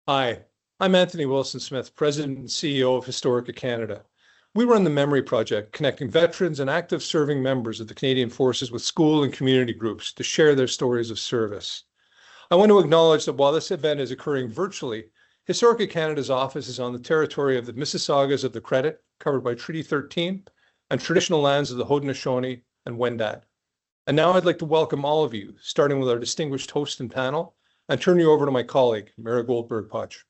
Hi, I'm Anthony Wilson-Smith, President and CEO of Historica Canada. We run the Memory Project, connecting veterans and active serving members of the Canadian Forces with school and community groups to share their stories of service. I want to acknowledge that while this event is occurring virtually, Historica Canada's office is on the territory of the Mississaugas of the Credit, covered by Treaty 13, and traditional lands of the Haudenosaunee and Wendat. And now I'd like to welcome all of you, starting with our distinguished host and panel, and turn you over to my colleague, Mara Goldberg-Potch.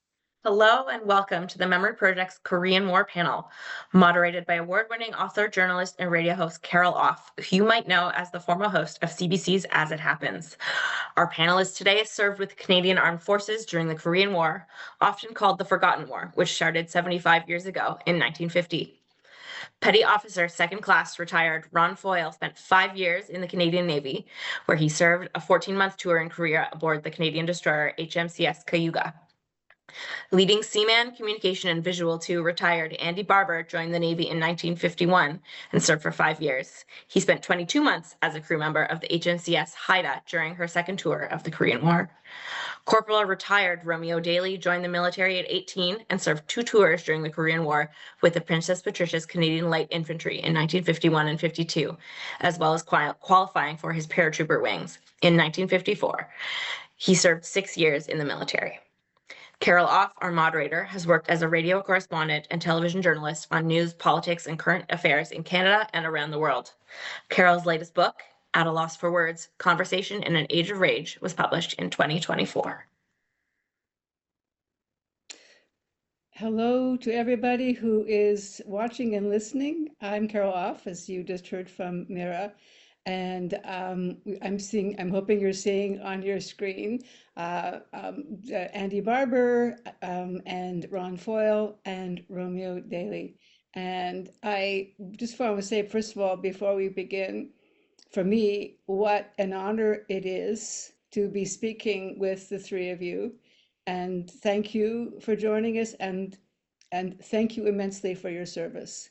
Hello and welcome to the Memory Project's Korean War panel, moderated by award-winning author, journalist, and radio host Carol Off, who you might know as the former host of CBC's As It Happens. Our panelist today served with the Canadian Armed Forces during the Korean War, often called the Forgotten War, which started 75 years ago in 1950. Petty Officer Second Class retired Ron Foyle spent 5 years in the Canadian Navy, where he served a 14-month tour in Korea aboard the Canadian destroyer HMCS Haida. Leading Seaman, Communication and Visual 2 retired Andy Barber joined the Navy in 1951 and served for 5 years. He spent 22 months as a crew member of the HMCS Haida during her second tour of the Korean War. Corporal retired Romeo Daley joined the military at 18 and served 2 tours during the Korean War with the Princess Patricia's Canadian Light Infantry in 1951 and 52, as well as qualifying for his paratrooper wings in 1954. He served 6 years in the military. Carol Off, our moderator, has worked as a radio correspondent and television journalist on news, politics, and current affairs in Canada and around the world. Carol's latest book, At a Loss for Words, Conversation in an Age of Rage, was published in 2024. Hello to everybody who is watching and listening. I'm Carol Off, as you just heard from Mira. And I'm hoping you're seeing on your screen Andy Barber and Ron Foyle and Romeo Daley. And I just want to say, first of all, before we begin, for me, what an honor it is to be speaking with the three of you. And thank you for joining us, and thank you immensely for your service.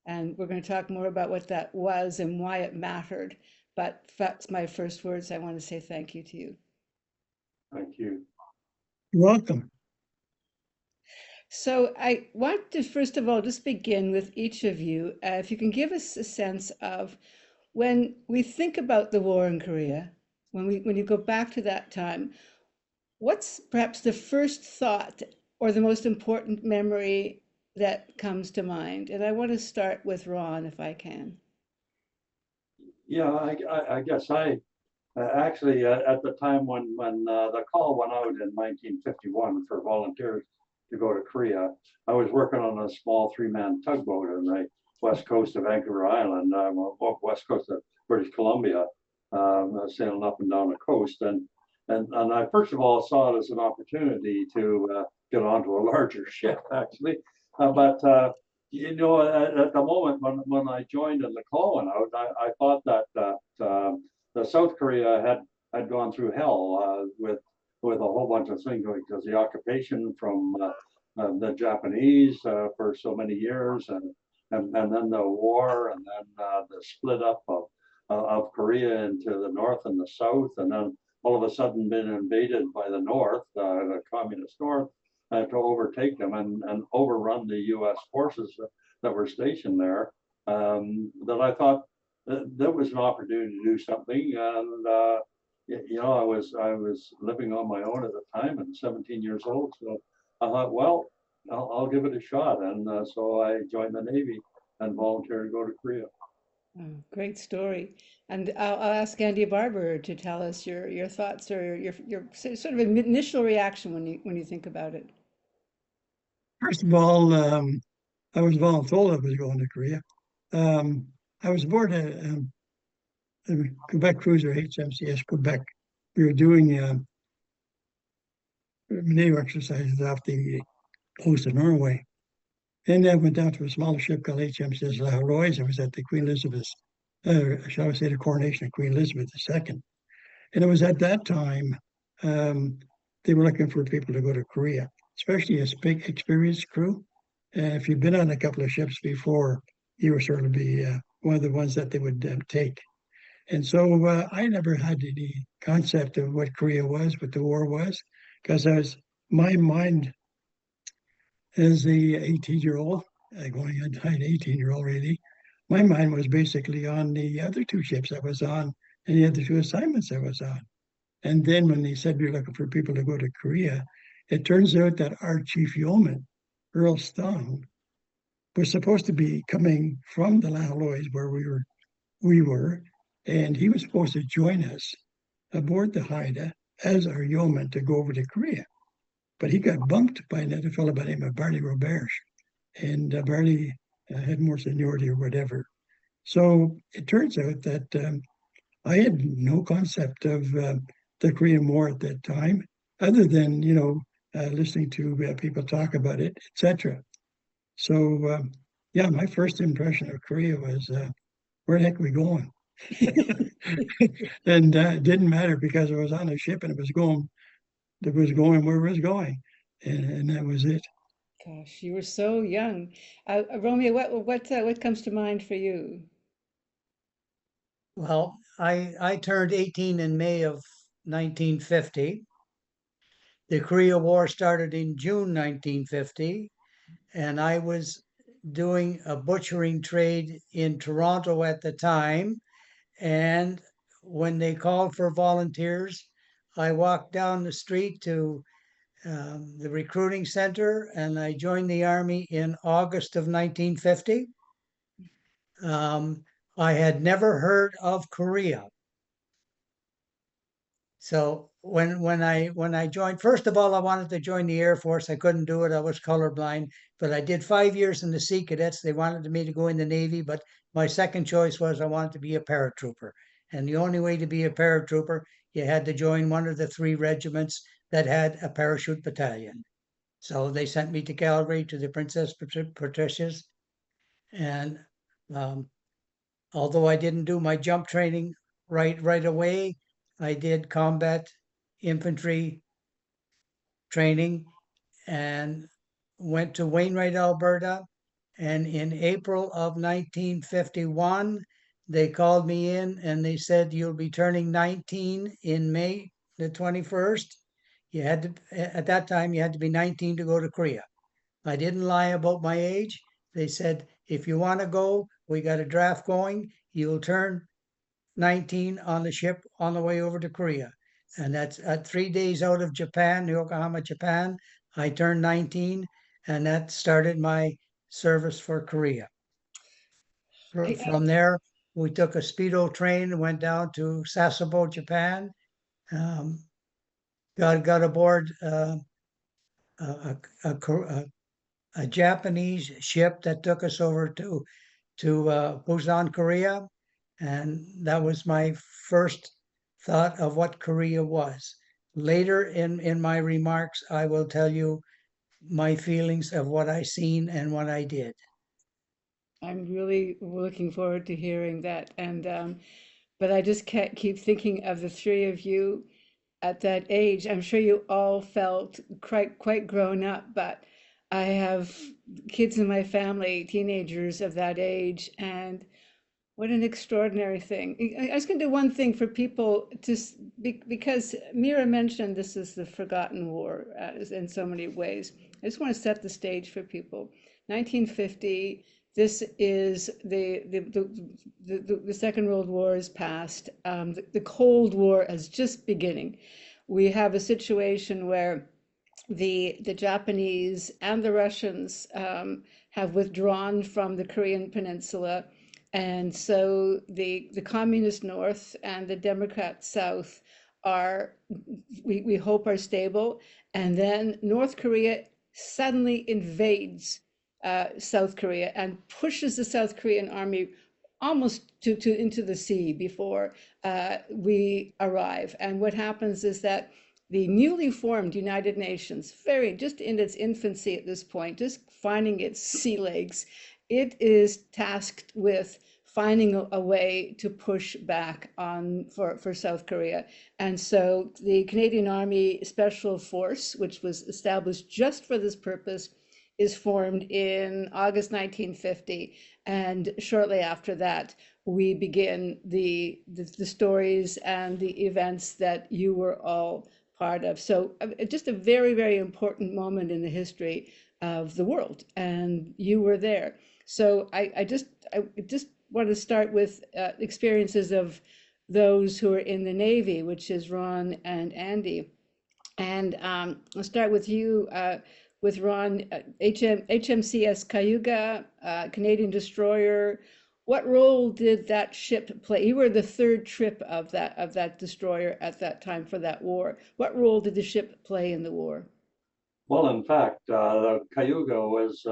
And we're going to talk more about what that was and why it mattered. But that's my first words. I want to say thank you to you. Thank you. You're welcome. So I want to, first of all, just begin with each of you. If you can give us a sense of when we think about the war in Korea, when you go back to that time, what's perhaps the first thought or the most important memory that comes to mind? And I want to start with Ron, if I can. Yeah, I guess I actually at the time when the call went out in 1951 for volunteers to go to Korea, I was working on a small 3-man tugboat on the west coast of Vancouver Island, west coast of British Columbia, sailing up and down the coast. And I first of all saw it as an opportunity to get onto a larger ship, actually. But you know, at the moment when I joined and the call went out, I thought that the South Korea had gone through hell with a whole bunch of things, because the occupation from the Japanese for so many years, and then the war, and then the split up of Korea into the north and the south, and then all of a sudden been invaded by the North, the communist North, to overtake them and overrun the U.S. forces that were stationed there. That I thought there was an opportunity to do something, and you know, I was living on my own at the time and 17 years old, so I thought, well, I'll give it a shot, and so I joined the Navy and volunteered to go to Korea. Oh, great story. And I'll ask Andy Barber to tell us your thoughts or your sort of initial reaction when you think about it. First of all, I was told I was going to Korea. I was aboard a Quebec cruiser, HMCS Quebec. We were doing naval exercises off the coast of Norway. And then went down to a smaller ship called HMCS Haida. It was at the Queen Elizabeth, shall I say, the coronation of Queen Elizabeth II. And it was at that time they were looking for people to go to Korea, especially a big experienced crew. If you've been on a couple of ships before, you were sort of be one of the ones that they would take. And so I never had any concept of what Korea was, what the war was, because my mind as a 18-year-old, going on 18-year-old really, my mind was basically on the other two ships I was on and the other two assignments I was on. And then when they said we were looking for people to go to Korea, it turns out that our chief yeoman, Earl Stong, was supposed to be coming from the Lahalois where we were, and he was supposed to join us aboard the Haida as our yeoman to go over to Korea. But he got bumped by another fellow by the name of Barney Roberge, and Barney had more seniority or whatever. So it turns out that I had no concept of the Korean War at that time, other than listening to people talk about it, etc. So yeah, my first impression of Korea was, where the heck are we going? And it didn't matter because I was on a ship and it was going where it was going, and that was it. Gosh, you were so young. Romeo, what comes to mind for you? Well, I turned 18 in May of 1950. The Korea War started in June 1950, and I was doing a butchering trade in Toronto at the time. And when they called for volunteers, I walked down the street to the recruiting center, and I joined the Army in August of 1950. I had never heard of Korea. So when I joined, first of all, I wanted to join the Air Force. I couldn't do it. I was colorblind, but I did 5 years in the Sea Cadets. They wanted me to go in the Navy, but my second choice was I wanted to be a paratrooper. And the only way to be a paratrooper, you had to join one of the 3 regiments that had a parachute battalion. So they sent me to Calgary to the Princess Patricia's. And although I didn't do my jump training right away, I did combat infantry training and went to Wainwright, Alberta. And in April of 1951, they called me in and they said, you'll be turning 19 in May the 21st. You had to, at that time, you had to be 19 to go to Korea. I didn't lie about my age. They said, if you want to go, we got a draft going. You'll turn 19 on the ship on the way over to Korea. And that's at 3 days out of Japan, Yokohama, Japan. I turned 19, and that started my service for Korea. From there, we took a speedo train and went down to Sasebo, Japan. Got aboard a Japanese ship that took us over to Busan, Korea. And that was my first thought of what Korea was. Later in my remarks, I will tell you my feelings of what I seen and what I did. I'm really looking forward to hearing that. And but I just can't keep thinking of the 3 of you at that age. I'm sure you all felt quite grown up, but I have kids in my family, teenagers of that age, and what an extraordinary thing. I was going to do one thing for people, just because Mira mentioned this is the forgotten war in so many ways. I just want to set the stage for people. 1950, this is the Second World War is past. The Cold War is just beginning. We have a situation where the Japanese and the Russians have withdrawn from the Korean Peninsula. And so the communist North and the Democrat South are, we hope, are stable. And then North Korea suddenly invades South Korea and pushes the South Korean army almost into the sea before we arrive. And what happens is that the newly formed United Nations, just in its infancy at this point, just finding its sea legs, it is tasked with finding a way to push back for South Korea. And so the Canadian Army Special Force, which was established just for this purpose, is formed in August 1950. And shortly after that, we begin the stories and the events that you were all part of. So just a very, very important moment in the history of the world, and you were there. So I just want to start with experiences of those who are in the Navy, which is Ron and Andy. And I'll start with you, with Ron. HMCS Cayuga, Canadian destroyer. What role did that ship play? You were the third trip of that destroyer at that time for that war. What role did the ship play in the war? Well, in fact, the Cayuga was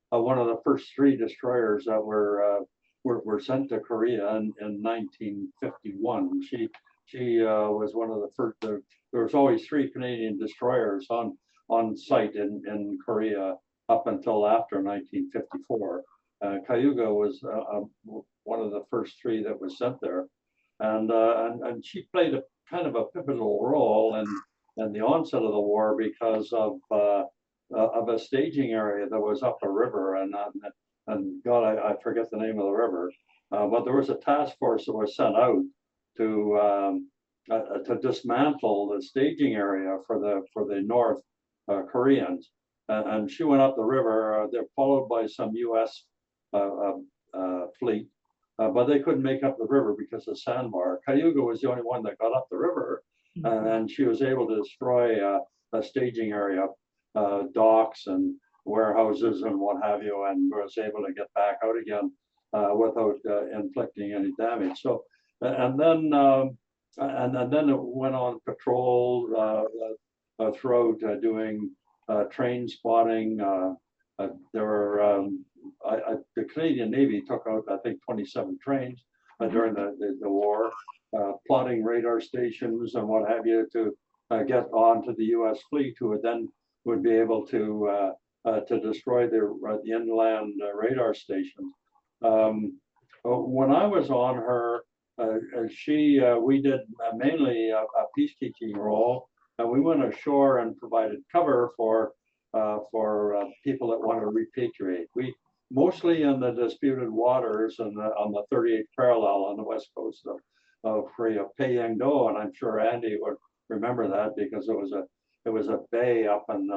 one of the first three destroyers that were sent to Korea in 1951. She was one of the first. There was always three Canadian destroyers on site in Korea up until after 1954. Cayuga was one of the first three that was sent there, and she played a kind of a pivotal role in the onset of the war because of a staging area that was up a river, and God, I forget the name of the river, but there was a task force that was sent out to dismantle the staging area for the North Koreans, and she went up the river. They're followed by some U.S. Fleet, but they couldn't make up the river because of sandbar. Cayuga was the only one that got up the river, and she was able to destroy a staging area, docks and warehouses and what have you, and was able to get back out again without inflicting any damage. So, and then it went on patrol throughout doing train spotting. There were the Canadian Navy took out, I think, 27 trains during the war, plotting radar stations and what have you to get onto the U.S. fleet, who would be able to destroy the inland radar stations. When I was on her, we did mainly a peacekeeping role, and we went ashore and provided cover for people that want to repatriate. We mostly in the disputed waters and on the 38th parallel on the west coast of Korea, Paeyang-do, and I'm sure Andy would remember that because it was a bay up in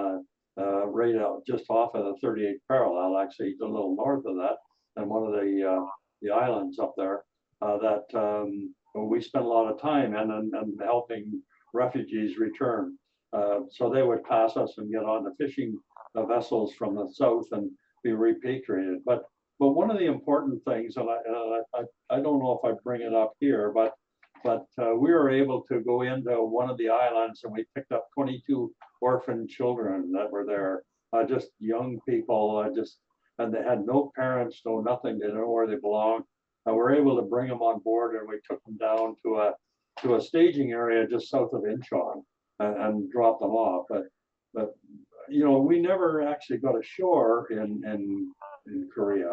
right out just off of the 38th parallel, actually a little north of that, and one of the islands up there that we spent a lot of time in and helping refugees return. So they would pass us and get on the fishing vessels from the south and be repatriated. But one of the important things, and I don't know if I bring it up here, but we were able to go into one of the islands and we picked up 22 orphan children that were there, just young people, and they had no parents, no nothing, they didn't know where they belonged. And we're able to bring them on board, and we took them down to a staging area just south of Incheon and dropped them off. But you know, we never actually got ashore in Korea.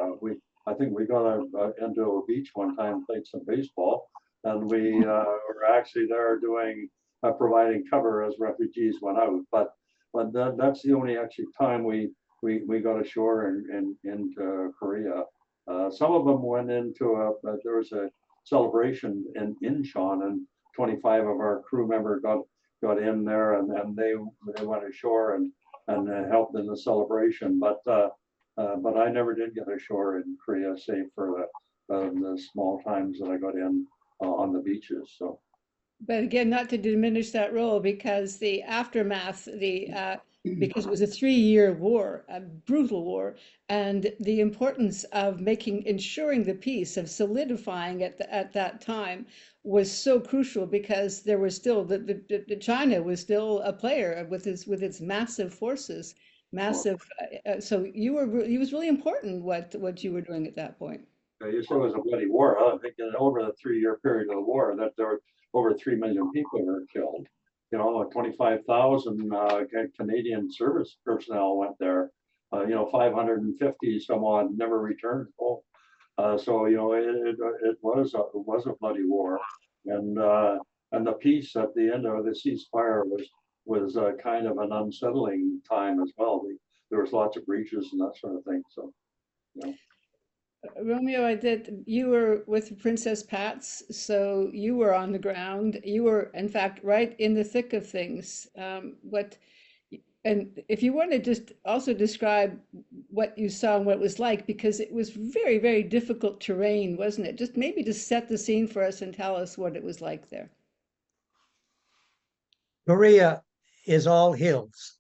I think we got into a beach one time, played some baseball, and we were actually there doing providing cover as refugees went out. But that's the only actually time we got ashore into Korea. Some of them went into there was a celebration in Incheon, and 25 of our crew members got in there, and then they went ashore and helped in the celebration. But I never did get ashore in Korea, save for the small times that I got in on the beaches. So. But again, not to diminish that role, because the aftermath, because it was a 3-year war, a brutal war, and the importance of ensuring the peace, of solidifying it at that time was so crucial, because there was still the China was still a player with its massive forces, massive. So it was really important what you were doing at that point. You said it was a bloody war. I think that over the 3-year period of the war, that there were over 3 million people were killed. You know, 25,000 Canadian service personnel went there. 550 someone never returned home. So you know, it was a bloody war, and the peace at the end of the ceasefire was kind of an unsettling time as well. There was lots of breaches and that sort of thing. So, you know. Romeo, you were with Princess Pat's, so you were on the ground. You were, in fact, right in the thick of things. And if you want to just also describe what you saw and what it was like, because it was very, very difficult terrain, wasn't it? Just maybe just set the scene for us and tell us what it was like there. Korea is all hills.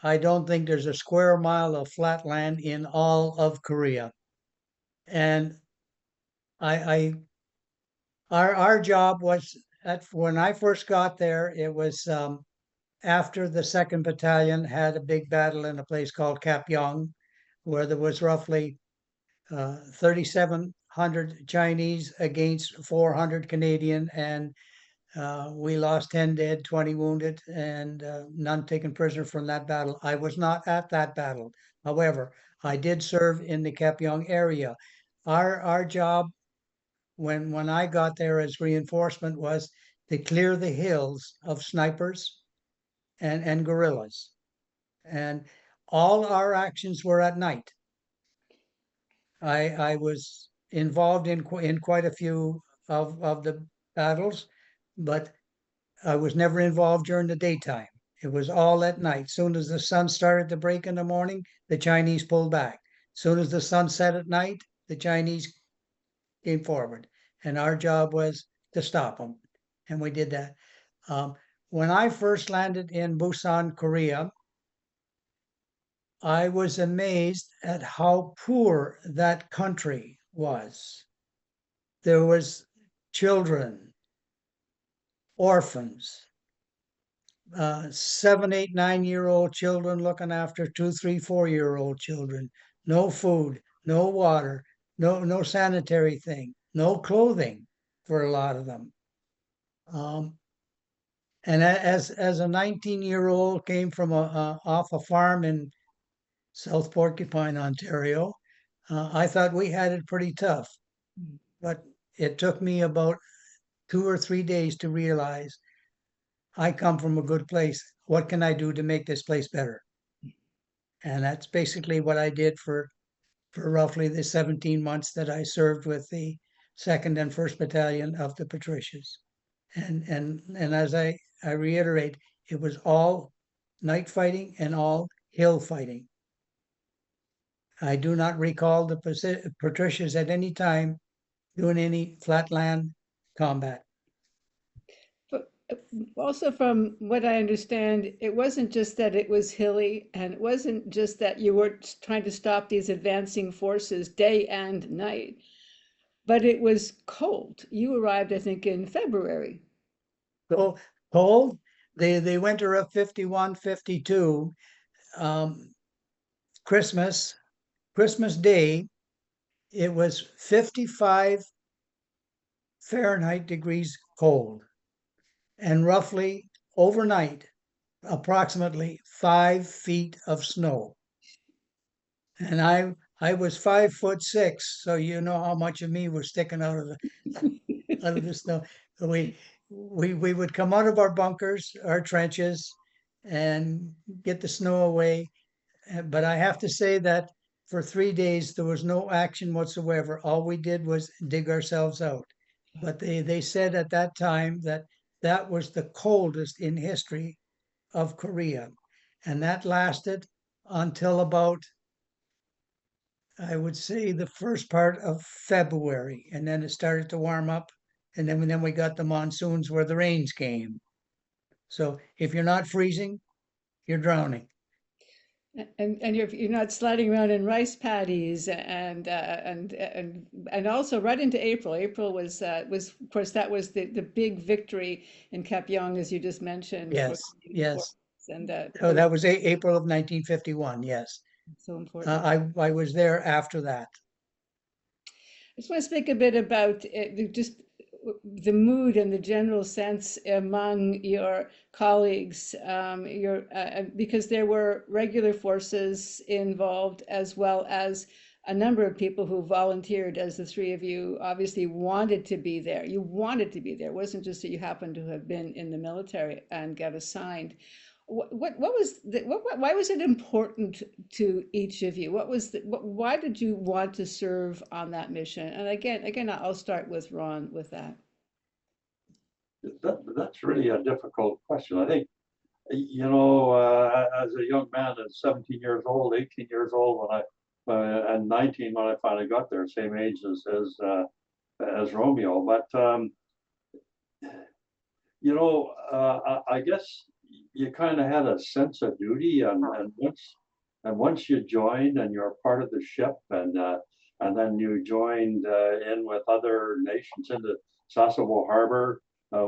I don't think there's a square mile of flat land in all of Korea. And I our job was when I first got there, it was after the 2nd Battalion had a big battle in a place called Kapyong, where there was roughly 3,700 Chinese against 400 Canadian, and we lost 10 dead, 20 wounded, and none taken prisoner from that battle. I was not at that battle. However, I did serve in the Kapyong area. Our job when I got there as reinforcement was to clear the hills of snipers and guerrillas. And all our actions were at night. I was involved in quite a few of the battles, but I was never involved during the daytime. It was all at night. Soon as the sun started to break in the morning, the Chinese pulled back. Soon as the sun set at night, the Chinese came forward. And our job was to stop them. And we did that. When I first landed in Busan, Korea, I was amazed at how poor that country was. There was children, orphans, 7, 8, 9-year-old children looking after 2, 3, 4-year-old children. No food, no water, no sanitary thing, no clothing for a lot of them. And as a 19-year-old came from off a farm in South Porcupine, Ontario, I thought we had it pretty tough. But it took me about 2 or 3 days to realize I come from a good place. What can I do to make this place better? And that's basically what I did for roughly the 17 months that I served with the 2nd and 1st Battalion of the Patricias. And as I reiterate, it was all night fighting and all hill fighting. I do not recall the Patricias at any time doing any flatland combat. But also, from what I understand, it wasn't just that it was hilly, and it wasn't just that you were trying to stop these advancing forces day and night, but it was cold. You arrived, I think, in February. So cold, they winter of 51, 52. Christmas Day, it was 55 Fahrenheit degrees cold, and roughly overnight, approximately 5 feet of snow. And I was 5'6", so you know how much of me was sticking out of the snow. We would come out of our bunkers, our trenches, and get the snow away. But I have to say that for 3 days, there was no action whatsoever. All we did was dig ourselves out. But they said at that time that that was the coldest in history of Korea. And that lasted until about, I would say, the first part of February. And then it started to warm up. And then we got the monsoons where the rains came. So if you're not freezing, you're drowning. And you're not sliding around in rice paddies, and also right into April. April was of course that was the big victory in Kapyong, as you just mentioned. Yes, yes. And Oh, that was April of 1951. Yes, so important. I was there after that. I just want to speak a bit about just the mood and the general sense among your colleagues, because there were regular forces involved, as well as a number of people who volunteered, as the three of you obviously wanted to be there. You wanted to be there. It wasn't just that you happened to have been in the military and got assigned. why was it important to each of you? Why did you want to serve on that mission? And again, I'll start with Ron with that. That's really a difficult question. I think, as a young man at 17 years old, 18 years old when and 19 when I finally got there, same age as Romeo. But I guess you kind of had a sense of duty, and once you joined and you're part of the ship, and then you joined in with other nations into Sasebo Harbor.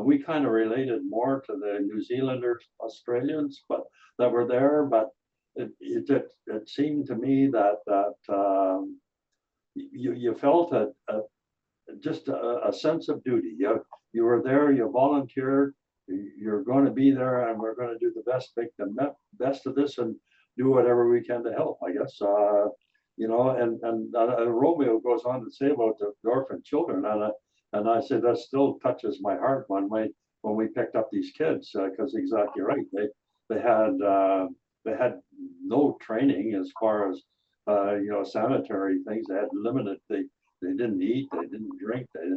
We kind of related more to the New Zealanders, Australians, but that were there. But it seemed to me that you felt just a sense of duty. You were there, you volunteered, you're going to be there, and we're going to do the best, make the best of this, and do whatever we can to help, I guess. And Romeo goes on to say about the orphan children, and I say that still touches my heart when we picked up these kids, because exactly right, they had no training as far as sanitary things. They had limited. They didn't eat. They didn't drink. They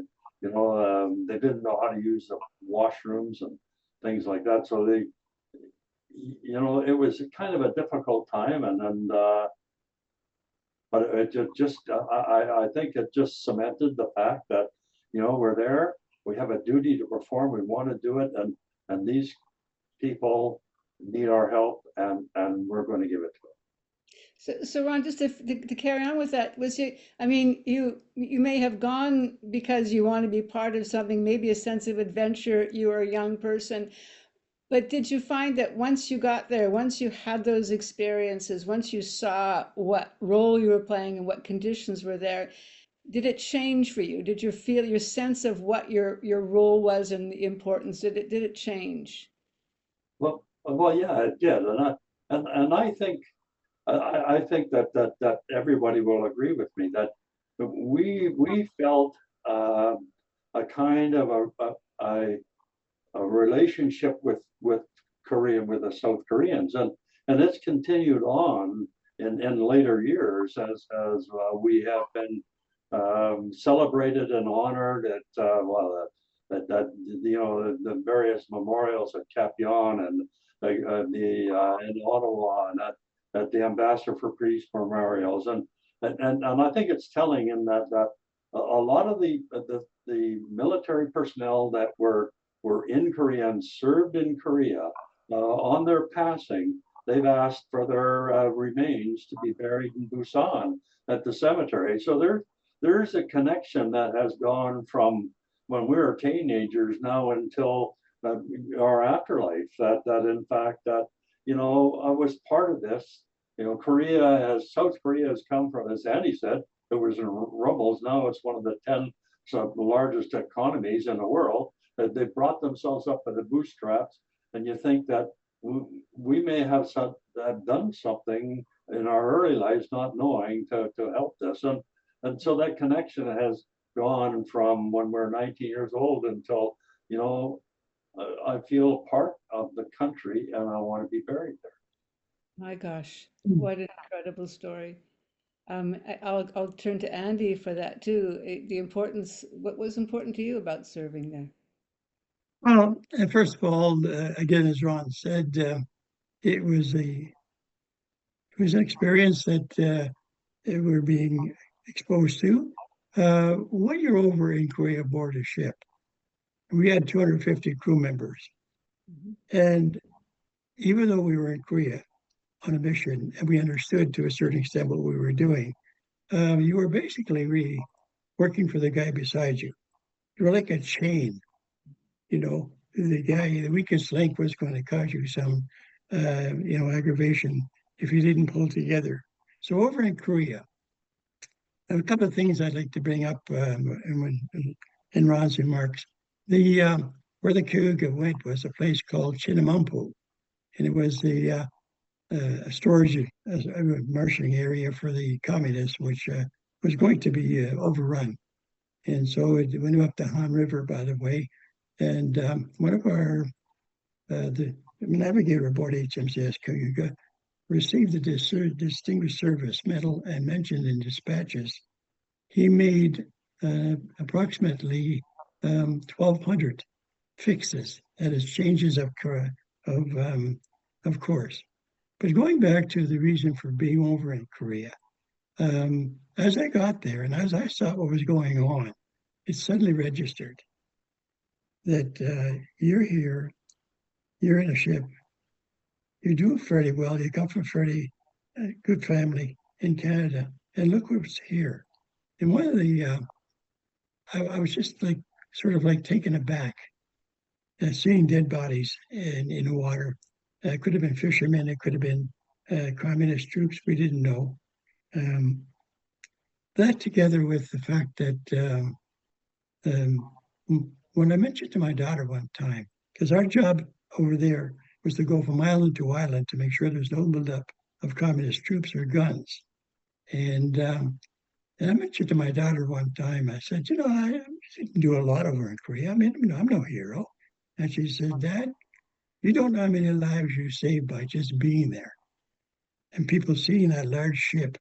didn't know how to use the washrooms and things like that. So it was kind of a difficult time, but it I think it just cemented the fact that we're there. We have a duty to perform. We want to do it, and these people need our help, and we're going to give it to them. So Ron, just to carry on with that, you may have gone because you want to be part of something, maybe a sense of adventure. You were a young person, but did you find that once you got there, once you had those experiences, once you saw what role you were playing and what conditions were there, did it change for you? Did you feel your sense of what your role was and the importance? Did it change? Well, yeah, it did, and I think. I think that everybody will agree with me that we felt a kind of a relationship with Korea, with the South Koreans, and it's continued on in later years as we have been celebrated and honored at the various memorials at Capion and in Ottawa and at the Ambassador for Peace memorials, and I think it's telling in that a lot of the military personnel that were in Korea and served in Korea, on their passing, they've asked for their remains to be buried in Busan at the cemetery. So there's a connection that has gone from when we were teenagers now until our afterlife. That in fact that. I was part of this. South Korea has come from, as Andy said, it was in rumbles. Now it's one of the 10 largest economies in the world. They brought themselves up by the bootstraps, and you think that we may have done something in our early lives, not knowing to help this, and so that connection has gone from when we're 19 years old until I feel part of the country and I want to be buried there. My gosh, what an incredible story. I'll turn to Andy for that too. The importance, what was important to you about serving there? Well, first of all, again, as Ron said, it was an experience that we're being exposed to. When you're over in Korea aboard a ship, we had 250 crew members. Mm-hmm. And even though we were in Korea on a mission and we understood to a certain extent what we were doing, you were basically really working for the guy beside you. You were like a chain. The weakest link was going to cause you some, aggravation if you didn't pull together. So over in Korea, a couple of things I'd like to bring up in Ron's remarks. Where the Kyuga went was a place called Chinamampo, and it was the storage marshalling area for the communists, which was going to be overrun. And so it went up the Han River, by the way, and one of our navigator aboard HMCS Haida, received the Distinguished Service Medal and mentioned in dispatches. He made approximately 1,200 fixes, that is, changes of course. But going back to the reason for being over in Korea, as I got there and as I saw what was going on, it suddenly registered that you're here, you're in a ship, you're doing fairly well, you come from a fairly good family in Canada, and look what's here. And one of the, I was just like, sort of like taken aback, seeing dead bodies in the water. It could have been fishermen, it could have been communist troops, we didn't know. That together with the fact that when I mentioned to my daughter one time, because our job over there was to go from island to island to make sure there's no buildup of communist troops or guns. And I mentioned to my daughter one time, I said, I didn't do a lot over in Korea. I mean, I'm no hero. And she said, Dad, you don't know how many lives you saved by just being there. And people seeing that large ship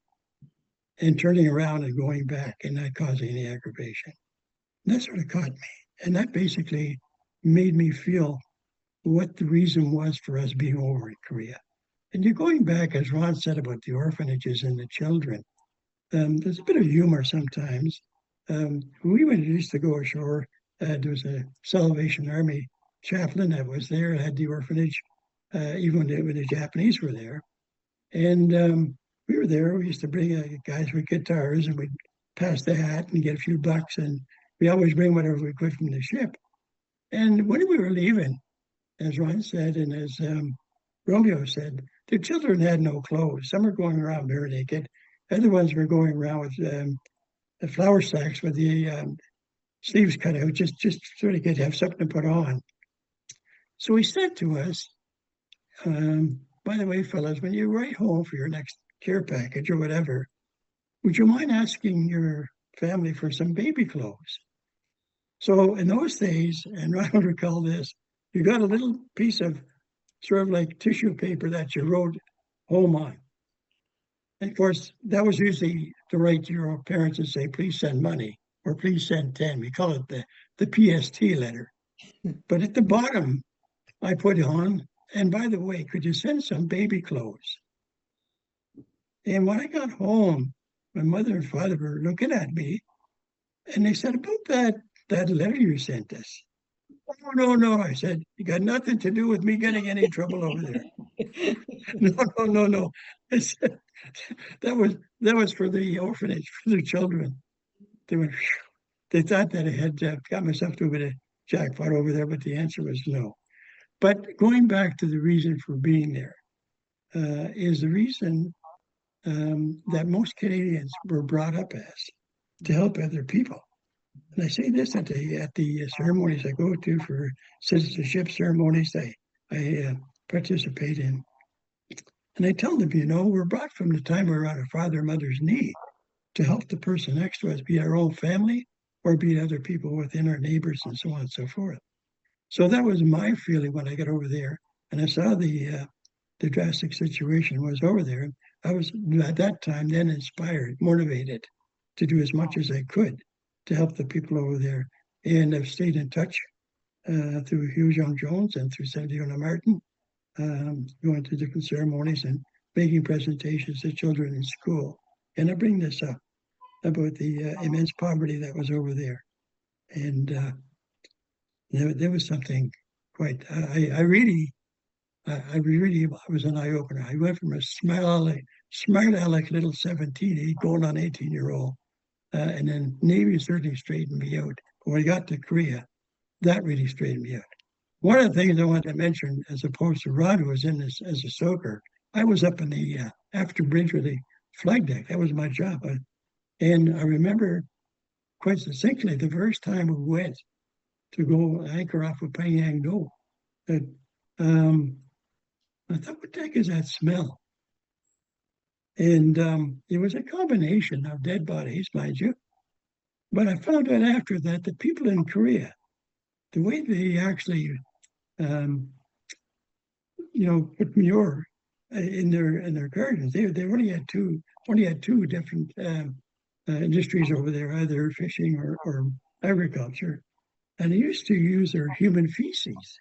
and turning around and going back and not causing any aggravation. And that sort of caught me. And that basically made me feel what the reason was for us being over in Korea. And you're going back, as Ron said about the orphanages and the children, there's a bit of humor sometimes. We used to go ashore. There was a Salvation Army chaplain that was there, had the orphanage, even when the Japanese were there. And we were there. We used to bring guys with guitars, and we'd pass the hat and get a few bucks. And we always bring whatever we could from the ship. And when we were leaving, as Ron said, and as Romeo said, the children had no clothes. Some were going around bare naked. Other ones were going around with the flour sacks with the sleeves cut out, just so they could have something to put on. So he said to us, by the way, fellas, when you write home for your next care package or whatever, would you mind asking your family for some baby clothes? So in those days, and Ron will recall this, you got a little piece of sort of like tissue paper that you wrote home on. And of course, that was usually to write to your parents and say, please send money or please send 10. We call it the PST letter. But at the bottom, I put on, and by the way, could you send some baby clothes? And when I got home, my mother and father were looking at me, and they said, about that letter you sent us. Oh, no, I said, you got nothing to do with me getting any trouble over there. No. I said, that was for the orphanage, for the children. They thought that I had got myself to a bit of jackpot over there, but the answer was no. But going back to the reason for being there is the reason that most Canadians were brought up as, to help other people. And I say this at the ceremonies I go to for citizenship ceremonies I participate in. And I tell them, we're brought from the time we were on our father and mother's knee to help the person next to us, be our own family or be other people within our neighbors and so on and so forth. So that was my feeling when I got over there and I saw the drastic situation was over there. I was at that time then inspired, motivated to do as much as I could to help the people over there. And I've stayed in touch through Hugh Young Jones and through Senator Martin, going to different ceremonies and making presentations to children in school. And I bring this up about the immense poverty that was over there. And there was something quite, I really was an eye-opener. I went from a smart aleck little 17, going on 18-year-old, and then Navy certainly straightened me out. But when I got to Korea, that really straightened me out. One of the things I want to mention, as opposed to Rod, who was in this as a soaker, I was up in the after bridge with the flag deck. That was my job. And I remember quite succinctly the first time we went to go anchor off of Pyongyang-do, that I thought, what the heck is that smell? And it was a combination of dead bodies, mind you. But I found out after that the people in Korea, the way they actually put manure in their gardens. They only had two different industries over there, either fishing or agriculture, and they used to use their human feces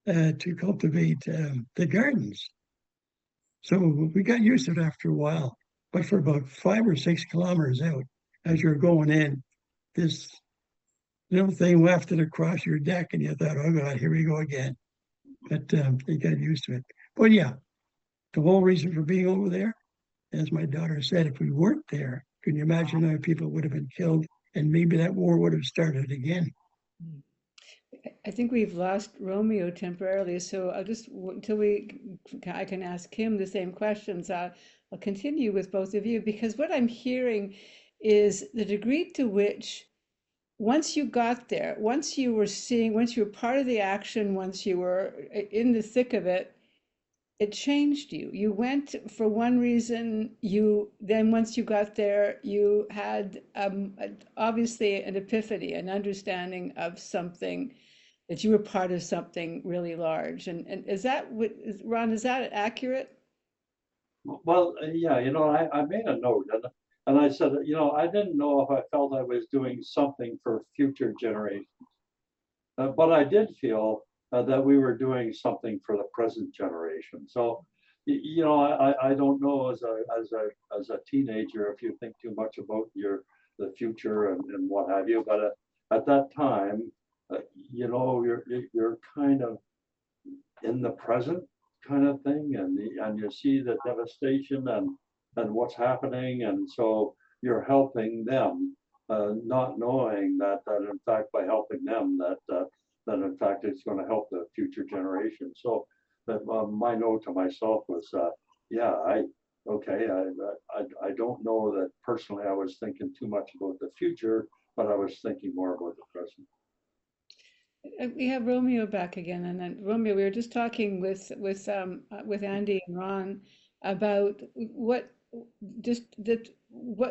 to cultivate the gardens. So we got used to it after a while. But for about 5 or 6 kilometers out, as you're going in, this little thing wafted across your deck, and you thought, "Oh God, here we go again." But you got used to it. But yeah, the whole reason for being over there, as my daughter said, if we weren't there, can you imagine how people would have been killed, and maybe that war would have started again? I think we've lost Romeo temporarily, so I'll just until I can ask him the same questions. I'll continue with both of you, because what I'm hearing is the degree to which once you got there, once you were part of the action, once you were in the thick of it, it changed you. You went for one reason, then once you got there, you had obviously an epiphany, an understanding of something, that you were part of something really large. And is that Ron, is that accurate? Well, yeah, I made a note, and I said, I didn't know if I felt I was doing something for future generations. But I did feel that we were doing something for the present generation. So, I don't know as a teenager if you think too much about the future and what have you. But at that time, you're kind of in the present kind of thing, and you see the devastation and what's happening, and so you're helping them, not knowing that in fact by helping them that in fact it's going to help the future generation. So that my note to myself was, I don't know that personally I was thinking too much about the future, but I was thinking more about the present. We have Romeo back again, and then Romeo, we were just talking with Andy and Ron about what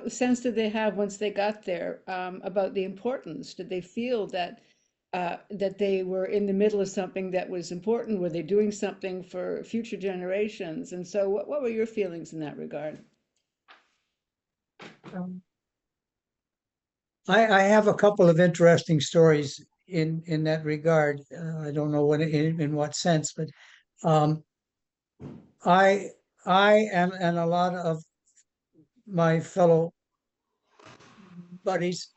sense did they have once they got there, about the importance. Did they feel that that they were in the middle of something that was important? Were they doing something for future generations? And so, what were your feelings in that regard? I have a couple of interesting stories in that regard. I don't know in what sense, but I and a lot of my fellow buddies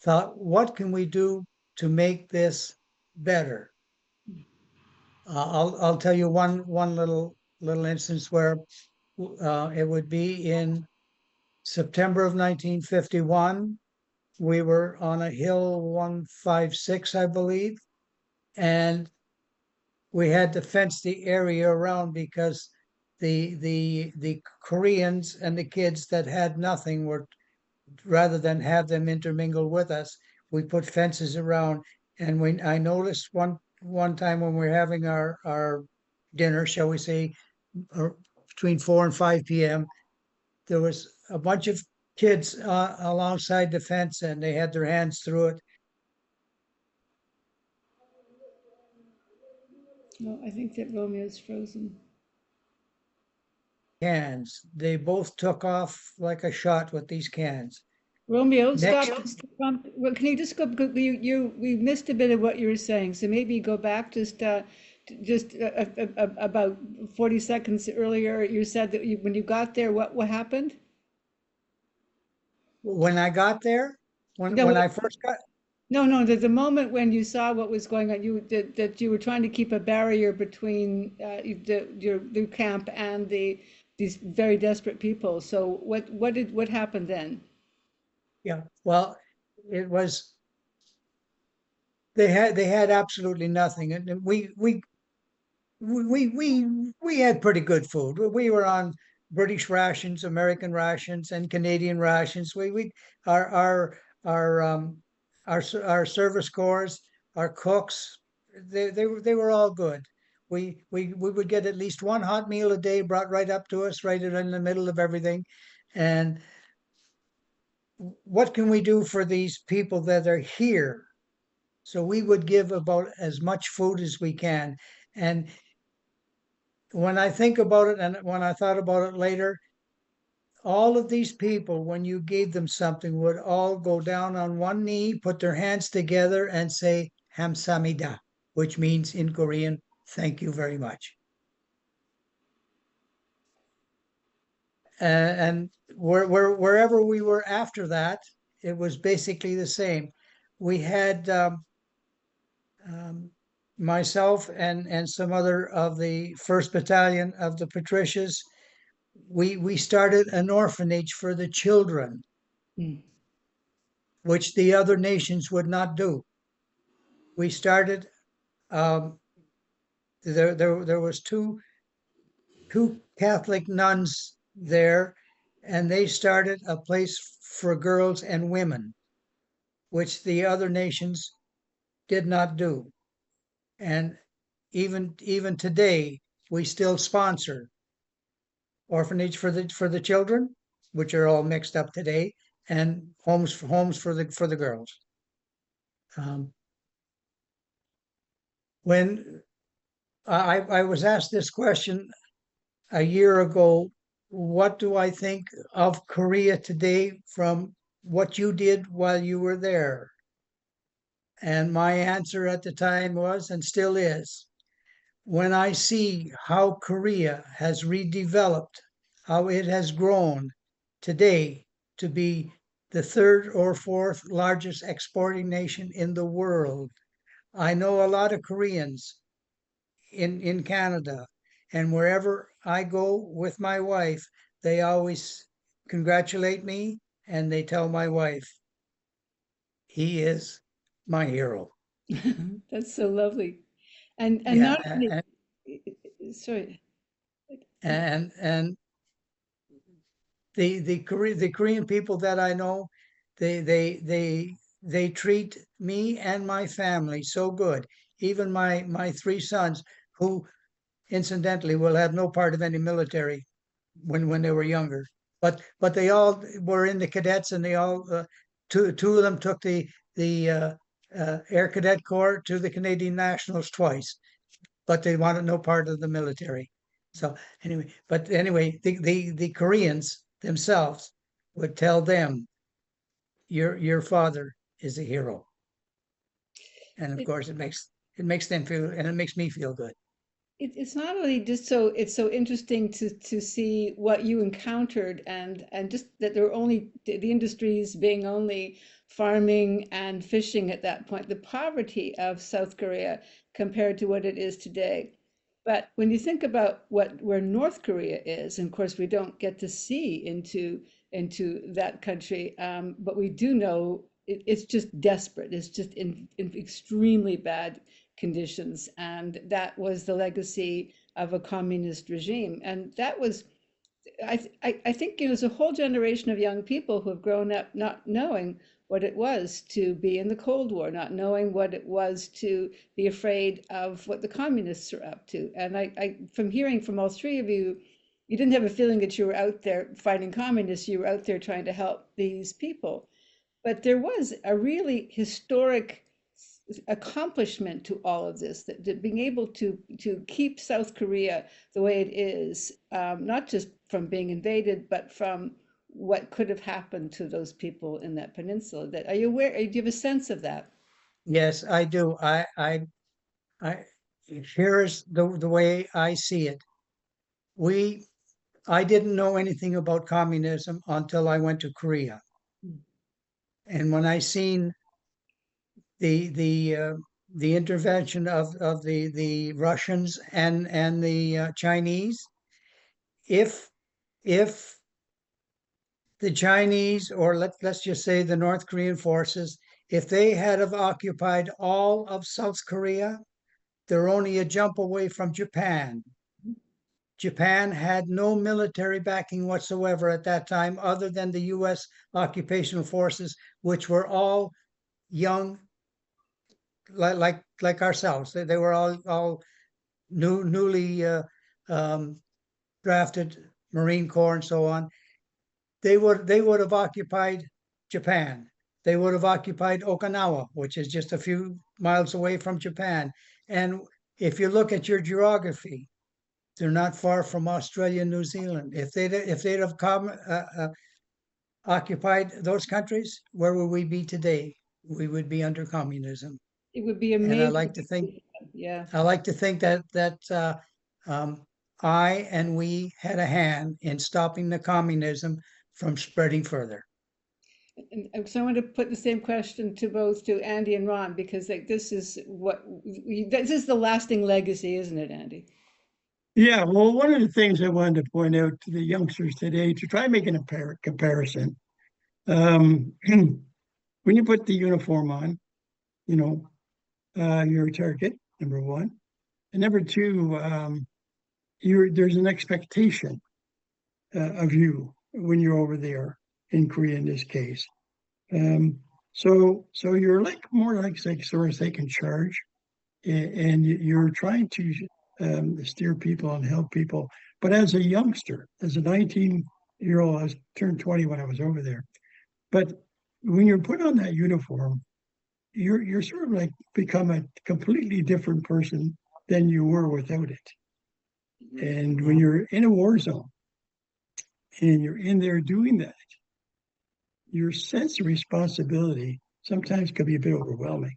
thought, what can we do to make this better? I'll tell you one little instance where it would be in September of 1951. We were on a hill 156, I believe, and we had to fence the area around because the Koreans and the kids that had nothing were, rather than have them intermingle with us, we put fences around. And I noticed one time when we were having our dinner, shall we say, between 4 and 5 p.m., there was a bunch of kids alongside the fence, and they had their hands through it. No, I think that Romeo's frozen. Cans. They both took off like a shot with these cans. Romeo, Next. stop. Well, can you just go? We missed a bit of what you were saying, so maybe go back just about 40 seconds earlier. You said that when you got there, what happened? When I got there, when I first got. No, there's a moment when you saw what was going on. That you were trying to keep a barrier between your camp and these very desperate people. So what happened then? Yeah, well, it was, they had absolutely nothing, and we had pretty good food. We were on British rations, American rations, and Canadian rations. Our service corps, our cooks, they were all good. We would get at least one hot meal a day brought right up to us, right in the middle of everything. And what can we do for these people that are here? So we would give about as much food as we can. And when I think about it, and when I thought about it later, all of these people, when you gave them something, would all go down on one knee, put their hands together, and say "Hamsamida," which means in Korean, "Thank you very much." And wherever we were after that, it was basically the same. We had myself and some other of the 1st Battalion of the Patricias. We started an orphanage for the children, Mm. which the other nations would not do. We started. There was two Catholic nuns there, and they started a place for girls and women, which the other nations did not do. And even today, we still sponsor orphanage for the children, which are all mixed up today, and homes for the girls. When I was asked this question a year ago, what do I think of Korea today from what you did while you were there? And my answer at the time was, and still is, when I see how Korea has redeveloped, how it has grown today to be the 3rd or 4th largest exporting nation in the world. I know a lot of Koreans in Canada, and wherever I go with my wife, they always congratulate me, and they tell my wife, "He is my hero." That's so lovely. And Yeah, not only, sorry. and the Korean people that I know, they treat me and my family so good. Even my 3 sons, who incidentally will have no part of any military when they were younger, but they all were in the cadets, and they all two of them took the Air Cadet Corps to the Canadian Nationals twice, but they wanted no part of the military. So anyway, the Koreans themselves would tell them, your father is a hero. And of course it makes them feel, and it makes me feel good. It's not only just so it's so interesting to see what you encountered and just that there were only the industries being only farming and fishing at that point, the poverty of South Korea compared to what it is today. But when you think about where North Korea is, and of course we don't get to see into that country, but we do know it's just desperate. It's just in extremely bad conditions. And that was the legacy of a communist regime. And that was, I think it was a whole generation of young people who have grown up not knowing what it was to be in the Cold War, not knowing what it was to be afraid of what the communists are up to. And from hearing from all 3 of you, you didn't have a feeling that you were out there fighting communists, you were out there trying to help these people. But there was a really historic accomplishment to all of this, that being able to keep South Korea the way it is, not just from being invaded, but from what could have happened to those people in that peninsula. That are you aware? Do you have a sense of that? Yes, I do. I Here's the way I see it. I didn't know anything about communism until I went to Korea. And when I seen the intervention of the Russians and the Chinese, if the Chinese, or let's just say the North Korean forces, if they had have occupied all of South Korea, they're only a jump away from Japan. Japan had no military backing whatsoever at that time, other than the U.S. occupational forces, which were all young, like ourselves. They were all newly drafted Marine Corps and so on. They would have occupied Japan. They would have occupied Okinawa, which is just a few miles away from Japan. And if you look at your geography, they're not far from Australia and New Zealand. If they'd have occupied those countries, where would we be today? We would be under communism. It would be And amazing. I like to think, Yeah. that I and we had a hand in stopping the communism from spreading further. And so I want to put the same question to Andy and Ron, because like this is the lasting legacy, isn't it, Andy? Yeah, well, one of the things I wanted to point out to the youngsters today, to try making a comparison, when you put the uniform on, you know, you're a target, number one. And number two, there's an expectation of you when you're over there in Korea in this case. So you're like more like sort of taking charge, and you're trying to steer people and help people. But as a youngster, as a 19-year-old, I was turned 20 when I was over there. But when you're put on that uniform, you're sort of like become a completely different person than you were without it. And when you're in a war zone and you're in there doing that, your sense of responsibility sometimes can be a bit overwhelming.